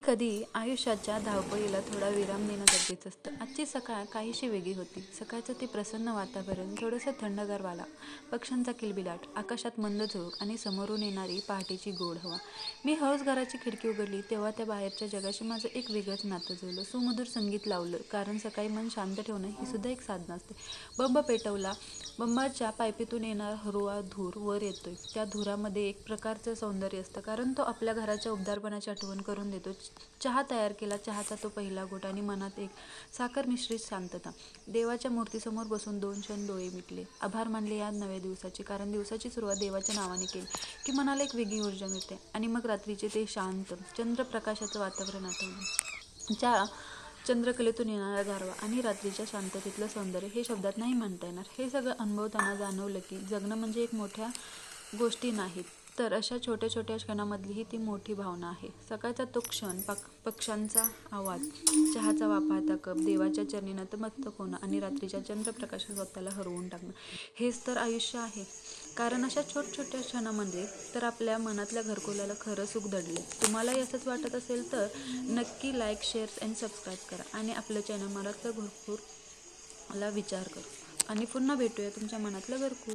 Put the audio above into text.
कधी आयुष्याच्या धावपळीला थोडा विराम देणं गरजेचं असतं. आजची सकाळ काहीशी वेगळी होती. सकाळचं ते प्रसन्न वातावरण, थोडंसं थंडगार वारा, पक्ष्यांचा किलबिलाट, आकाशात मंद झुळूक आणि समोरून येणारी पहाटेची गोड हवा. मी हळूच घराची खिडकी उघडली तेव्हा त्या बाहेरच्या जगाशी माझं एक वेगळंच नातं जुळलं. सुमधुर संगीत लावलं, कारण सकाळी मन शांत ठेवणं ही सुद्धा एक साधना असते. बंब पेटवला. बंबाच्या पायपीतून येणारा हिरवा धूर वर येतोय. त्या धुरामध्ये एक प्रकारचं सौंदर्य असतं, कारण तो आपल्या घराच्या उबदारपणाची आठवण करून देतो. चहा तयार केला. चहाचा तो पहिला घोट आणि मनात एक साखर मिश्रित शांतता. देवाच्या मूर्तीसमोर बसून 2 क्षण डोळे मिटले. आभार मानले या नव्या दिवसाचे, कारण दिवसाची सुरुवात देवाच्या नावाने केली की मनाला एक वेगळी ऊर्जा मिळते. आणि मग रात्रीचे ते शांत चंद्रप्रकाशाचं वातावरण आठवलं. चंद्रकलेतून येणारा गारवा आणि रात्रीच्या शांततेतलं सौंदर्य हे शब्दात नाही म्हणता येणार. हे सगळं अनुभवताना जाणवलं की जगणं म्हणजे एक मोठ्या गोष्टी नाहीत, तर अशा छोट्या छोट्या क्षणामधली ही ती मोठी भावना आहे. सकाळचा तो क्षण, पक्ष्यांचा आवाज, चहाचा वाफाळता कप, देवाच्या चरणी नतमस्तक होणं आणि रात्रीच्या चंद्रप्रकाशात स्वतःला हरवून टाकणं, हेच तर आयुष्य आहे. कारण अशा छोट्या क्षणामध्ये तर आपल्या मनातल्या घरकुलाला खरं सुख दडले. तुम्हालाही असंच वाटत असेल तर नक्की लाईक, शेअर आणि सबस्क्राईब करा आणि आपलं चॅनल मनातलं घरकुल ला विचार करू. आणि पुन्हा भेटूया तुमच्या मनातलं घरकुल.